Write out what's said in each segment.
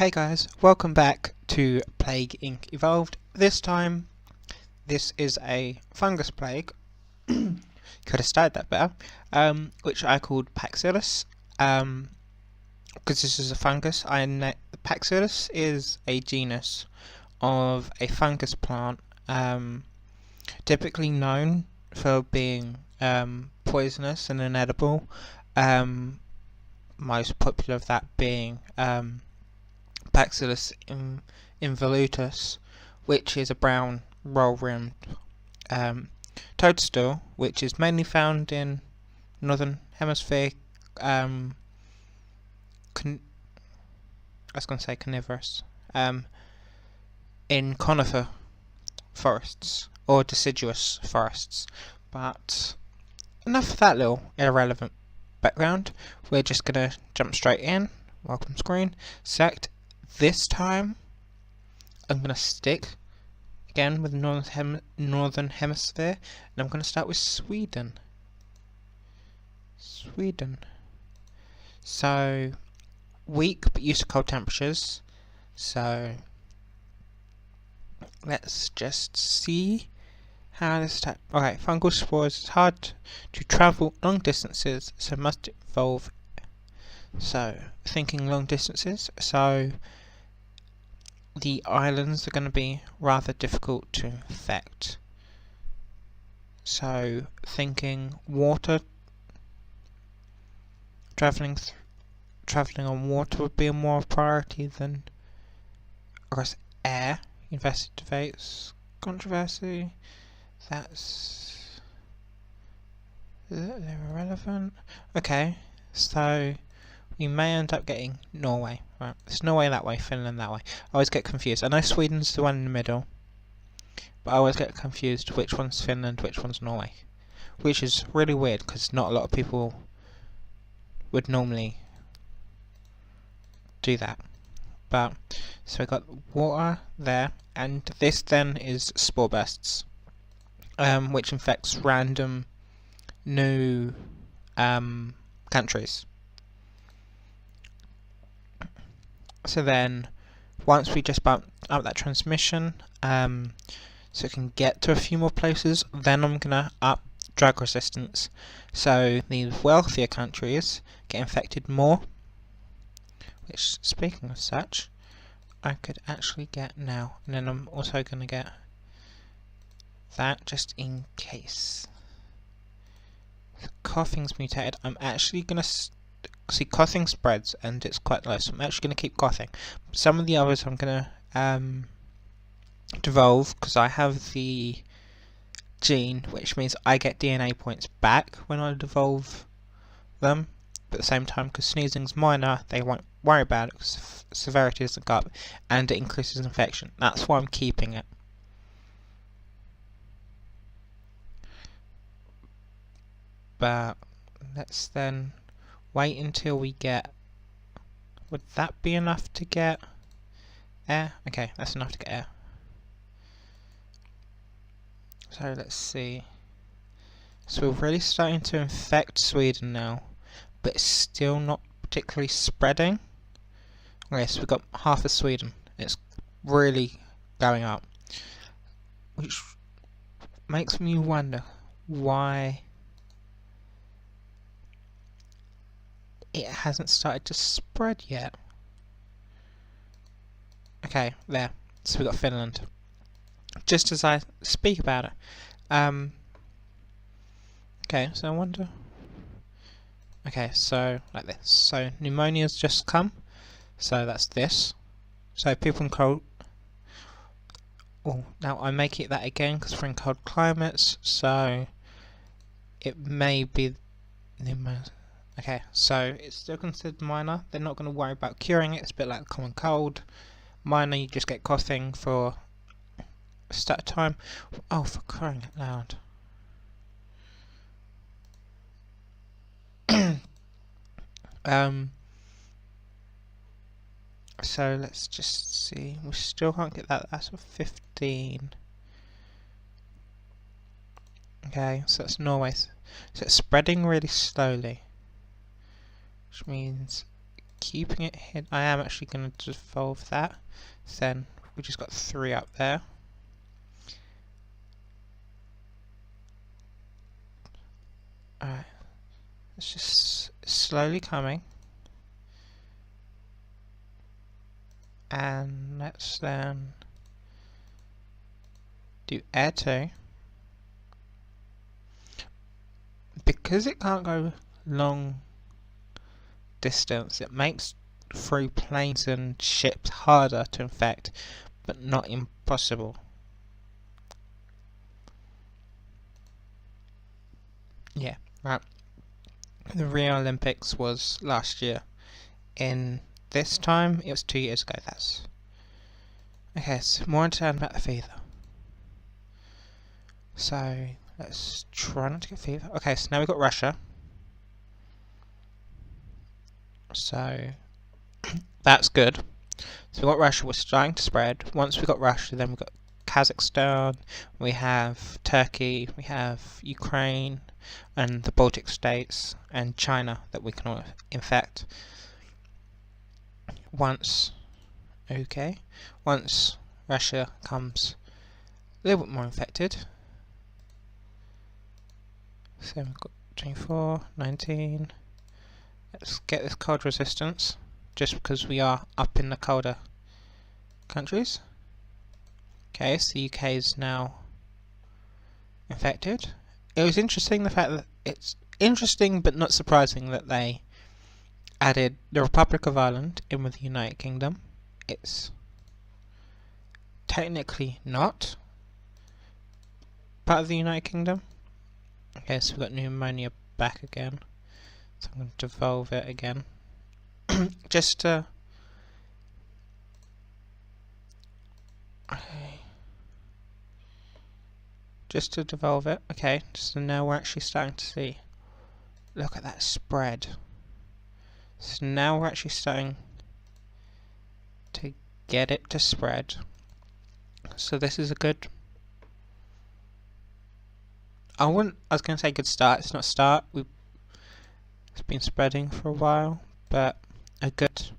Hey guys, welcome back to Plague Inc. Evolved. This time, this is a fungus plague. Could have started that better. Which I called Paxillus. Because this is a fungus. Paxillus is a genus of a fungus plant, typically known for being poisonous and inedible. Most popular of that being Paxillus involutus, which is a brown roll-rimmed toadstool, which is mainly found in northern hemisphere. I was going to say carnivorous. In conifer forests or deciduous forests. But enough of that little irrelevant background. We're just going to jump straight in. Welcome screen. Select. This time, I'm going to stick again with northern hemisphere, and I'm going to start with Sweden. So, weak but used to cold temperatures. So, let's just see how this type. Okay, fungal spores. It's hard to travel long distances, so must evolve. So, thinking long distances. So, the islands are going to be rather difficult to infect. So, thinking water, travelling on water would be a more priority than, of course, air. Investigates controversy. That's irrelevant. Okay, so we may end up getting Norway. Right, it's Norway that way, Finland that way. I always get confused. I know Sweden's the one in the middle, but I always get confused which one's Finland, which one's Norway. Which is really weird, because not a lot of people would normally do that. But, so we got water there, and this then is spore bursts, which infects random new countries. So then, once we just bump up that transmission, so it can get to a few more places, then I'm gonna up drug resistance. So the wealthier countries get infected more. Which, speaking of such, I could actually get now, and then I'm also gonna get that just in case. The coughing's mutated. I'm actually gonna see, coughing spreads and it's quite low, so I'm actually going to keep coughing. Some of the others I'm going to devolve, because I have the gene, which means I get DNA points back when I devolve them. But at the same time, because sneezing's minor, they won't worry about it because severity doesn't go up, and it increases infection. That's why I'm keeping it. But let's then wait until we get. Would that be enough to get air? Okay, that's enough to get air. So let's see. So we're really starting to infect Sweden now, but it's still not particularly spreading. Okay, so we've got half of Sweden. It's really going up, which makes me wonder why it hasn't started to spread yet. Okay, there. So we got Finland. Just as I speak about it. Okay, so I wonder. Okay, so like this. So pneumonia's just come. So that's this. So people in cold. Oh, now I may keep that again because we're in cold climates. So it may be pneumonia. Okay, so it's still considered minor. They're not going to worry about curing it. It's a bit like a common cold. Minor, you just get coughing for a start time. Oh, for crying out loud. So let's just see. We still can't get that. That's a 15. Okay, so that's Norway. So it's spreading really slowly, which means keeping it hidden. I am actually going to devolve that. So then we just got 3 up there. Alright, it's just slowly coming. And let's then do air 2. Because it can't go long distance, it makes through planes and ships harder to infect, but not impossible. Yeah, right. The Rio Olympics was last year. In this time, it was 2 years ago. That's okay. So more concerned about the fever. So let's try not to get fever. Okay, so now we've got Russia. So that's good. So we've got Russia, we're starting to spread. Once we've got Russia, then we've got Kazakhstan, we have Turkey, we have Ukraine, and the Baltic states, and China that we can all infect. Once Russia comes a little bit more infected, so we've got 24, 19, let's get this cold resistance, just because we are up in the colder countries. Okay, so the UK is now infected. It was interesting the fact that it's interesting but not surprising that they added the Republic of Ireland in with the United Kingdom. It's technically not part of the United Kingdom. Okay, so we've got pneumonia back again. So I'm going to devolve it again. Just to... Okay. Just to devolve it. Okay, so now we're actually starting to see. Look at that spread. So now we're actually starting to get it to spread. So this is a good... I was going to say good start. It's not a start. It's been spreading for a while, but a good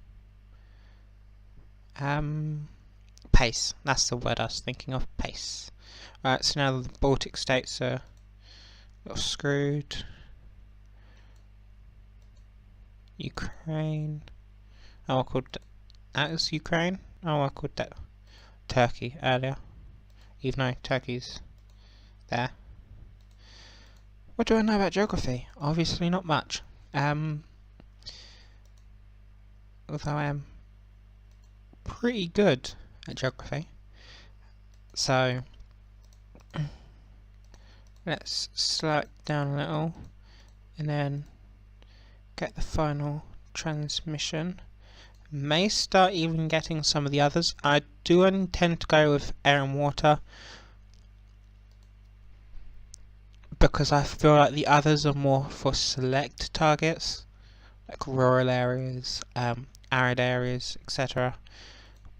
pace. That's the word I was thinking of. Pace. Alright, so now the Baltic states are a little screwed. Ukraine. Oh, I called that is Ukraine. Oh, I called that Turkey earlier. Even though Turkey's there. What do I know about geography? Obviously not much. Although I am pretty good at geography. So let's slow it down a little and then get the final transmission. May start even getting some of the others. I do intend to go with air and water because I feel like the others are more for select targets, like rural areas, arid areas, etc.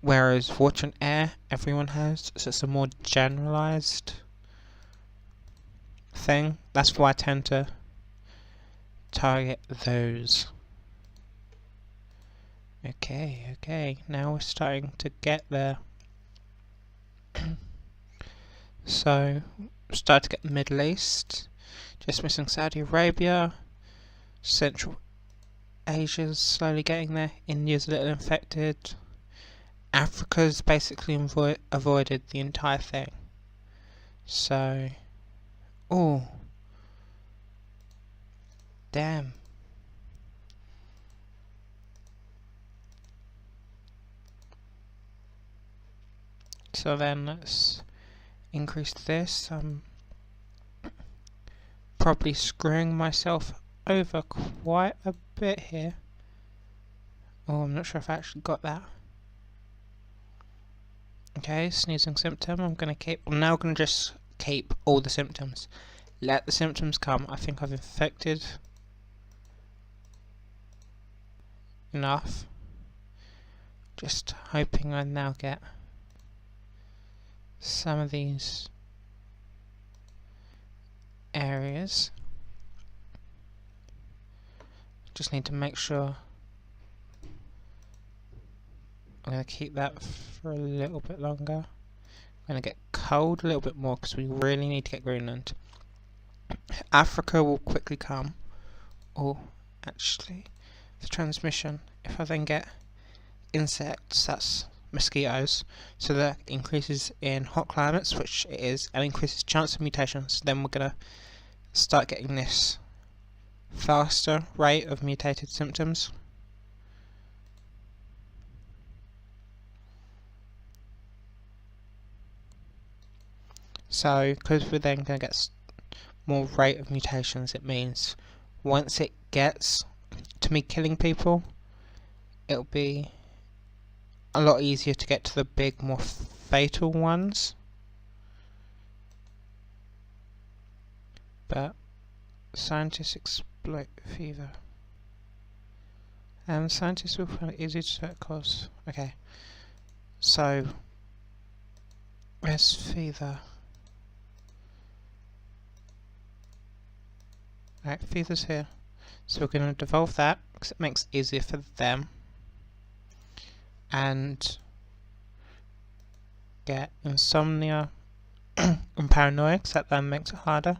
Whereas water and air everyone has, so it's a more generalized thing. That's why I tend to target those. Okay, now we're starting to get there. So, start to get the Middle East, just missing Saudi Arabia, Central Asia's slowly getting there, India's a little infected, Africa's basically avoided the entire thing. So, oh, damn. So then let's increase this. I'm probably screwing myself over quite a bit here. Oh, I'm not sure if I actually got that. Okay, sneezing symptom. I'm now gonna just keep all the symptoms. Let the symptoms come. I think I've infected enough. Just hoping I now get some of these areas. Just need to make sure I'm going to keep that for a little bit longer. I'm going to get cold a little bit more because we really need to get Greenland. Africa will quickly come. Or actually, the transmission, if I then get insects, that's mosquitoes, so that increases in hot climates, which it is, and increases chance of mutations, then we're going to start getting this faster rate of mutated symptoms. So, because we're then going to get more rate of mutations, it means once it gets to me killing people, it'll be a lot easier to get to the big, more fatal ones. But scientists exploit fever. Scientists will find it easy to cause. Okay, so where's fever? Alright, fever's here. So we're going to devolve that because it makes it easier for them. And get insomnia and paranoia because that then makes it harder.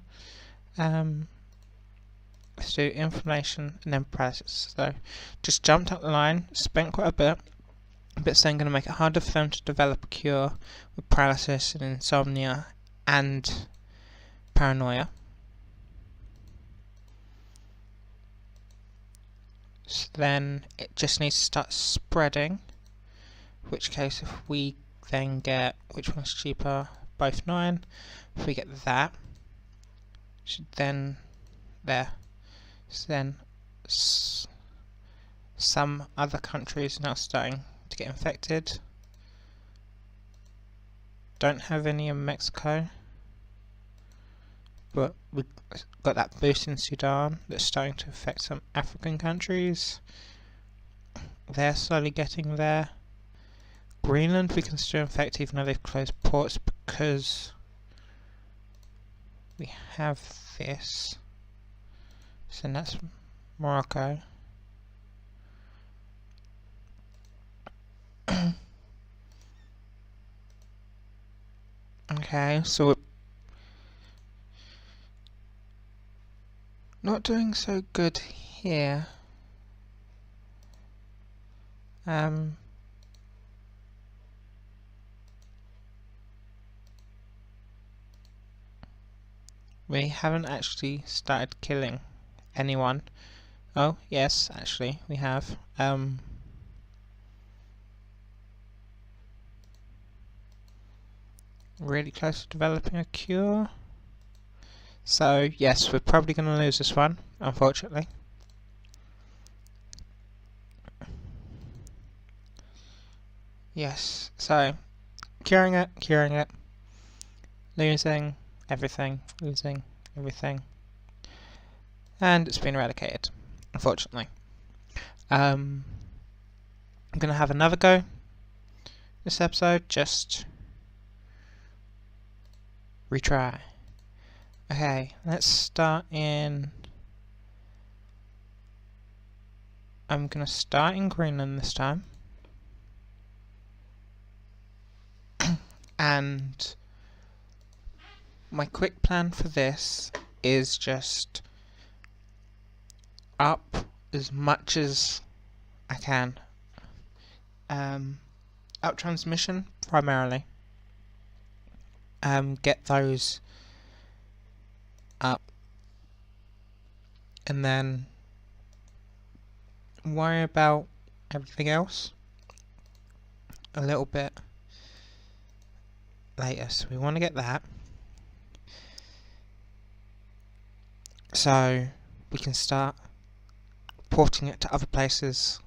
Let's do inflammation and then paralysis. So just jumped up the line, spent quite a bit, but it's then going to make it harder for them to develop a cure with paralysis and insomnia and paranoia. So then it just needs to start spreading, in which case if we then get, which one's cheaper, both 9, if we get that, should then, there, so then some other countries are now starting to get infected. Don't have any in Mexico, but we got that boost in Sudan that's starting to affect some African countries. They're slowly getting there. Greenland we can still infect even though they've closed ports because we have this. So that's Morocco. Okay, so we're not doing so good here. We haven't actually started killing anyone. Oh, yes, actually, we have. Really close to developing a cure. So, yes, we're probably going to lose this one, unfortunately. Yes, so, curing it, losing everything, and it's been eradicated, unfortunately. I'm going to have another go this episode, just retry. Okay, let's start in... I'm going to start in Greenland this time. And my quick plan for this is just up as much as I can. Up transmission primarily. Get those up and then worry about everything else a little bit later. So we want to get that so we can start porting it to other places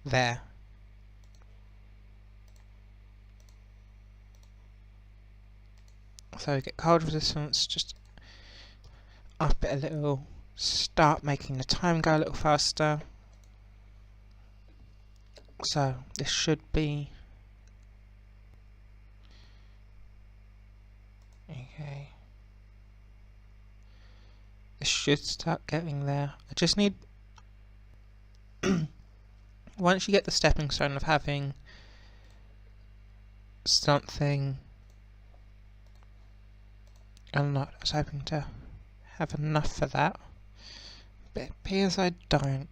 there. So get cold resistance, just up it a little, start making the time go a little faster. So this should be okay. This should start getting there. I just need once you get the stepping stone of having something, I don't know, I was hoping to have enough for that, but it appears I don't.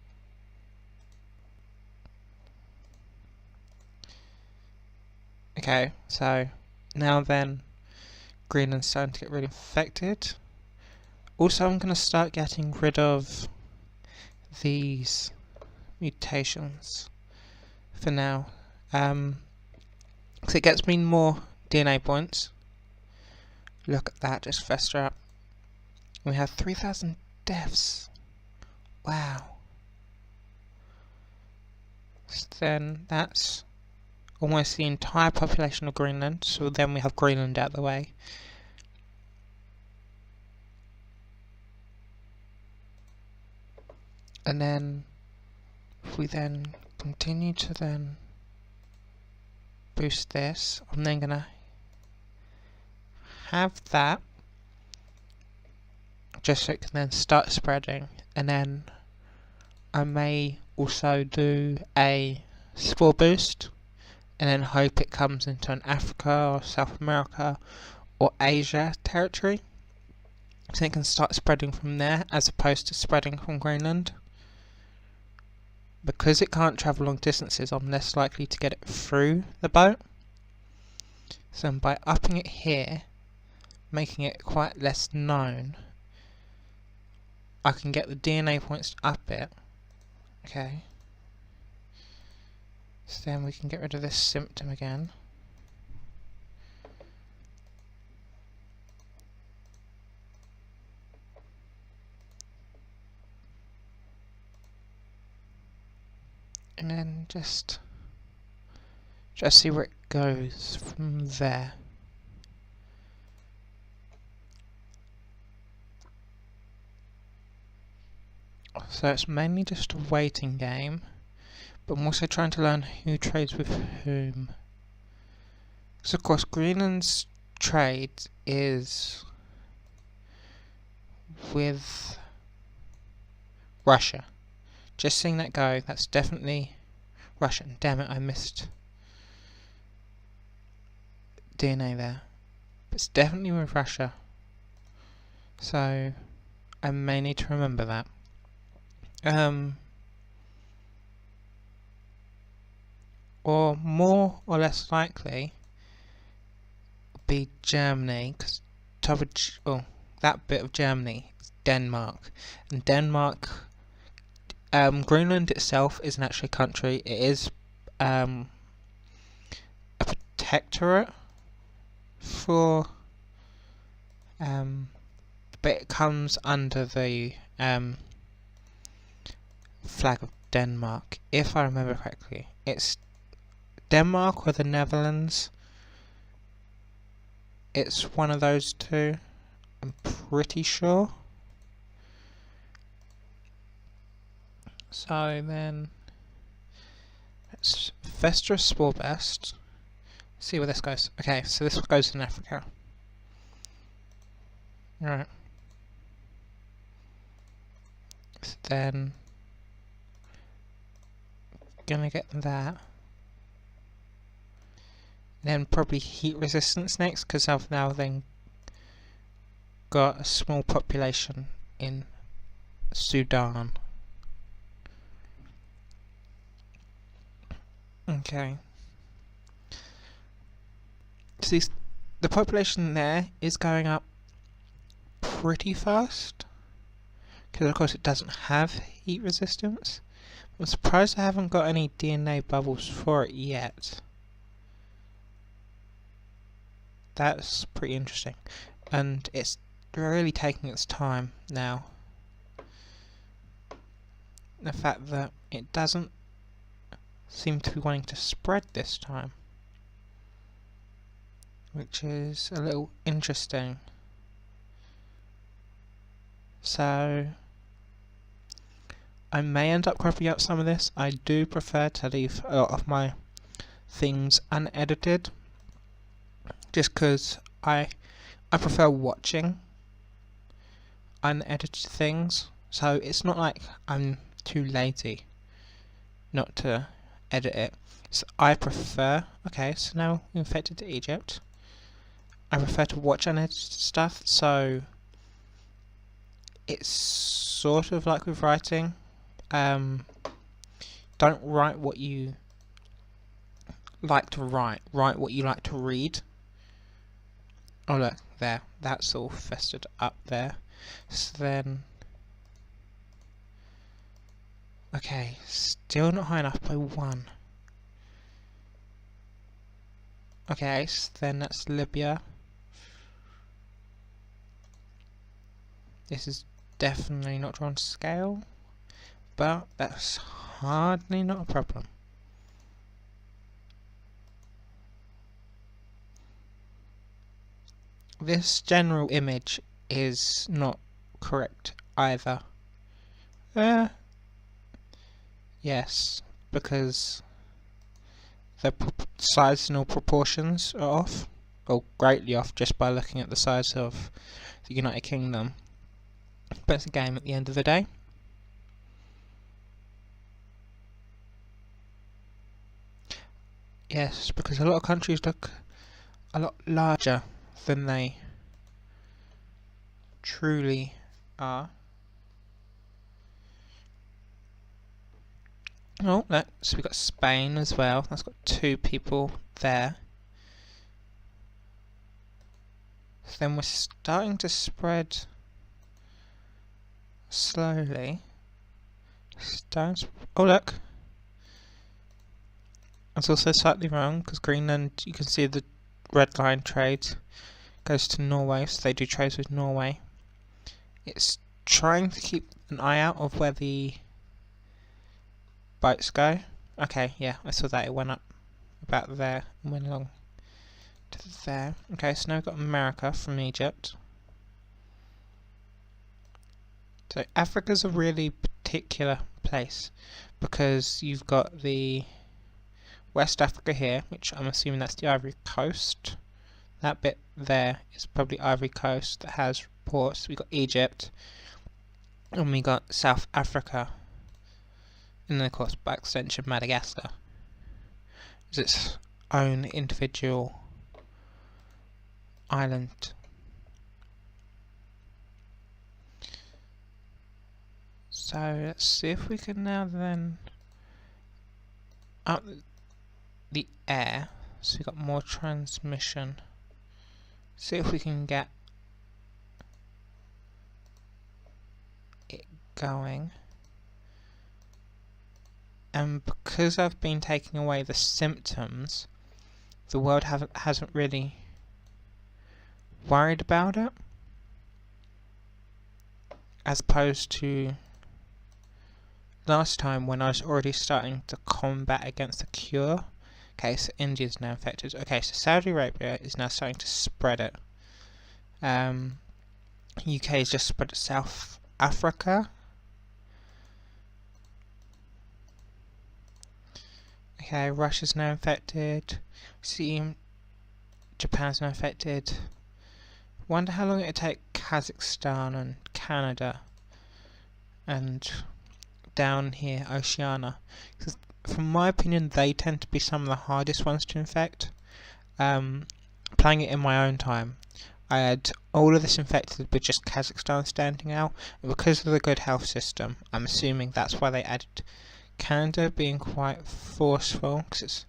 Okay, so now then, Greenland's starting to get really infected. Also, I'm going to start getting rid of these mutations for now, because it gets me more DNA points. Look at that, just fester up. We have 3,000 deaths. Wow. So then that's almost the entire population of Greenland, so then we have Greenland out of the way. And then if we then continue to then boost this, I'm then gonna have that just so it can then start spreading, and then I may also do a spore boost and then hope it comes into an Africa or South America or Asia territory, so it can start spreading from there as opposed to spreading from Greenland. Because it can't travel long distances, I'm less likely to get it through the boat. So by upping it here, making it quite less known, I can get the DNA points to up it. Okay. So then we can get rid of this symptom again. And then just see where it goes from there. So it's mainly just a waiting game, but I'm also trying to learn who trades with whom. So of course Greenland's trade is with Russia. Just seeing that go, that's definitely Russian. Damn it, I missed DNA there. But it's definitely with Russia. So I may need to remember that. Or more or less likely be Germany, because that bit of Germany is Denmark, and Denmark, Greenland itself isn't actually a country. It is a protectorate for, but it comes under the flag of Denmark, if I remember correctly. It's Denmark or the Netherlands. It's one of those two, I'm pretty sure. So then let's fester a spore best. See where this goes. Okay, so this goes in Africa. Alright. So then gonna get that. Then probably heat resistance next, because I've now then got a small population in Sudan. Okay. See, the population there is going up pretty fast, because of course it doesn't have heat resistance. I'm surprised I haven't got any DNA bubbles for it yet. That's pretty interesting, and it's really taking its time now. The fact that it doesn't seem to be wanting to spread this time, which is a little interesting. So I may end up cropping out some of this. I do prefer to leave a lot of my things unedited, just because I prefer watching unedited things. So it's not like I'm too lazy not to edit it. So I prefer, okay, so now we infected Egypt. I prefer to watch unedited stuff, so it's sort of like with writing. Don't write what you like to write, write what you like to read. Oh look, there, that's all festered up there. So then, okay, still not high enough by 1. Okay, so then that's Libya. This is definitely not drawn to scale, but that's hardly not a problem. This general image is not correct either. Yes, because the sizal proportions are off, or greatly off, just by looking at the size of the United Kingdom. But it's a game at the end of the day. Yes, because a lot of countries look a lot larger than they truly are. Oh, so we've got Spain as well. That's got 2 people there. So then we're starting to spread slowly. Oh look! That's also slightly wrong, because Greenland, you can see the red line trade goes to Norway, so they do trades with Norway. It's trying to keep an eye out of where the boats go. Okay, yeah, I saw that, it went up about there and went along to there. Okay, so now we've got America from Egypt. So Africa's a really particular place, because you've got the West Africa here, which I'm assuming that's the Ivory Coast. That bit there is probably Ivory Coast that has ports. We've got Egypt, and we got South Africa, and then of course by extension Madagascar is its own individual island. So let's see if we can now then up the air, so we've got more transmission. See if we can get it going. And because I've been taking away the symptoms, the world hasn't really worried about it, as opposed to last time when I was already starting to combat against the cure. Okay, so India's now infected. Okay, so Saudi Arabia is now starting to spread it. UK has just spread it South Africa. Okay, Russia's now infected. See, Japan's now infected. Wonder how long it'll take Kazakhstan and Canada and down here Oceania. Because from my opinion, they tend to be some of the hardest ones to infect. Playing it in my own time, I had all of this infected with just Kazakhstan standing out, and because of the good health system, I'm assuming that's why they added Canada being quite forceful, because it's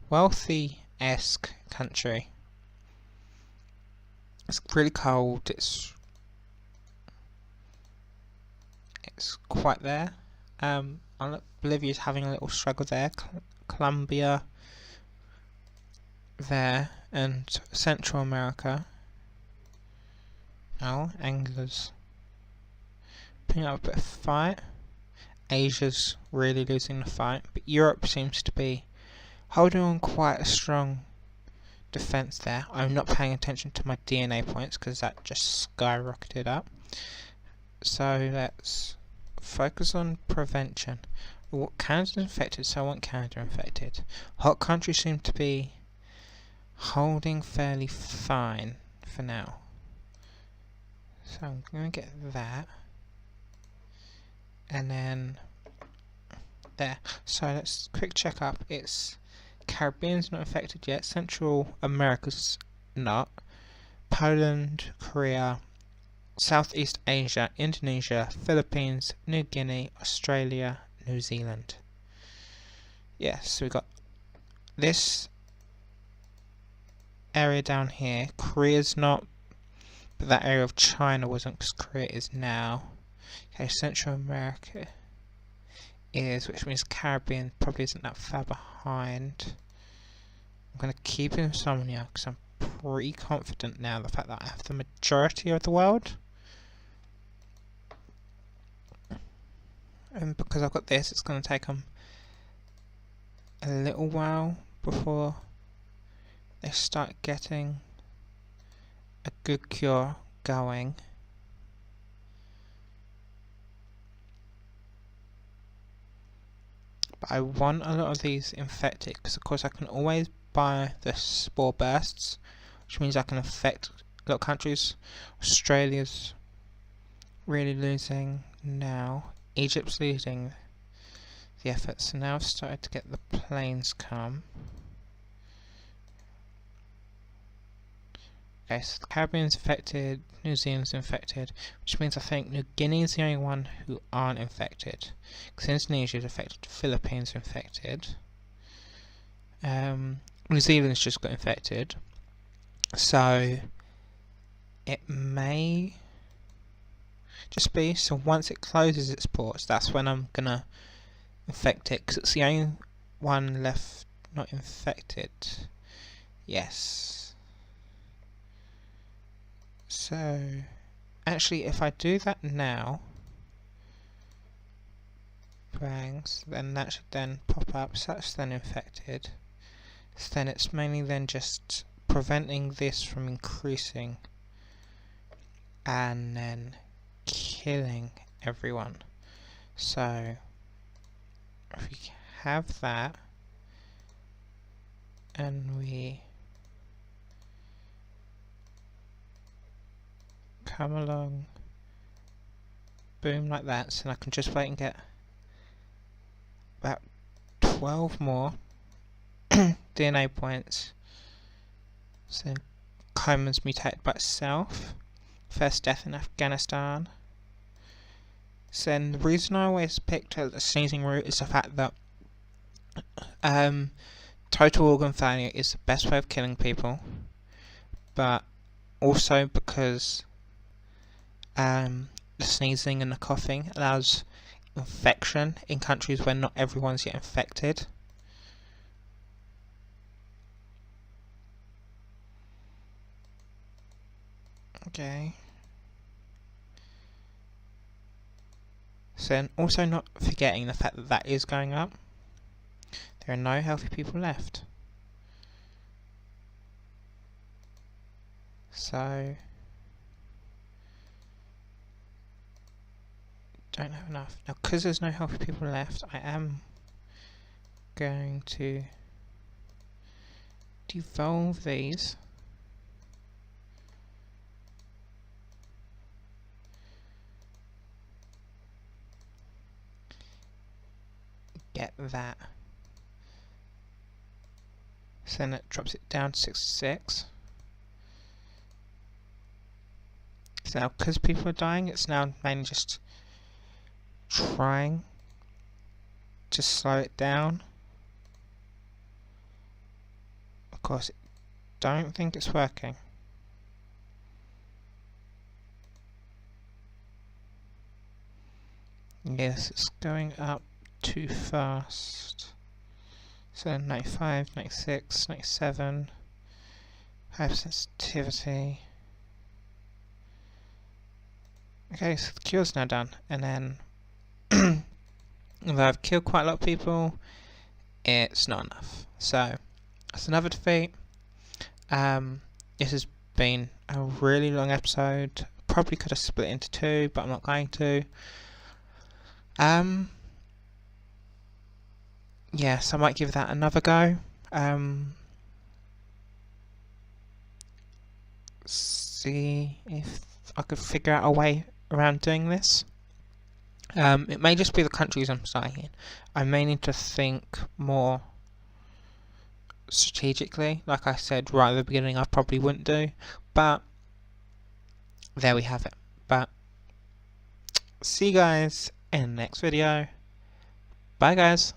wealthy-esque country. It's really cold, it's quite there. Bolivia's having a little struggle there. Colombia there, and Central America. Oh, Angola's putting up a bit of fight. Asia's really losing the fight, but Europe seems to be holding on quite a strong defense there. I'm not paying attention to my DNA points because that just skyrocketed up. So let's focus on prevention. Canada's infected, so I want Canada infected. Hot countries seem to be holding fairly fine for now. So I'm going to get that. And then there. So let's quick check up. It's Caribbean's not infected yet. Central America's not. Poland, Korea, Southeast Asia, Indonesia, Philippines, New Guinea, Australia, New Zealand. Yes, so we got this area down here. Korea's not, but that area of China wasn't, because Korea is now. Okay, Central America is, which means Caribbean probably isn't that far behind. I'm going to keep Insomnia because I'm pretty confident now the fact that I have the majority of the world. And because I've got this, it's going to take them a little while before they start getting a good cure going. But I want a lot of these infected because of course I can always buy the spore bursts, which means I can affect a lot of countries. Australia's really losing now. Egypt's losing the effort, so now I've started to get the planes come. Okay, so the Caribbean's infected, New Zealand's infected, which means I think New Guinea is the only one who aren't infected. Because Indonesia's infected, Philippines are infected. New Zealand's just got infected. So it may just be, so once it closes its ports, that's when I'm gonna infect it, because it's the only one left not infected. Yes. So, actually, if I do that now, bangs, then that should then pop up, so that's then infected. So then it's mainly then just preventing this from increasing and then killing everyone. So, if we have that, and we come along, boom, like that, so I can just wait and get about 12 more DNA points. So then Coman's mutated by itself. First death in Afghanistan. So then the reason I always picked the sneezing route is the fact that total organ failure is the best way of killing people, but also because the sneezing and the coughing allows infection in countries where not everyone's yet infected. Okay. So then also not forgetting the fact that that is going up. There are no healthy people left. So don't have enough. Now because there's no healthy people left, I am going to devolve these. Get that. So then it drops it down to 66. So now because people are dying, it's now mainly just trying to slow it down. Of course, don't think it's working. Yes, it's going up too fast. So 95, 96, 97, hypersensitivity. Okay, so the cure's now done, and then although I've killed quite a lot of people, it's not enough. So that's another defeat. This has been a really long episode. Probably could have split it into two, but I'm not going to. Yes, I might give that another go. See if I could figure out a way around doing this. It may just be the countries I'm starting in. I may need to think more strategically. Like I said right at the beginning, I probably wouldn't do, but there we have it. But see you guys in the next video. Bye guys.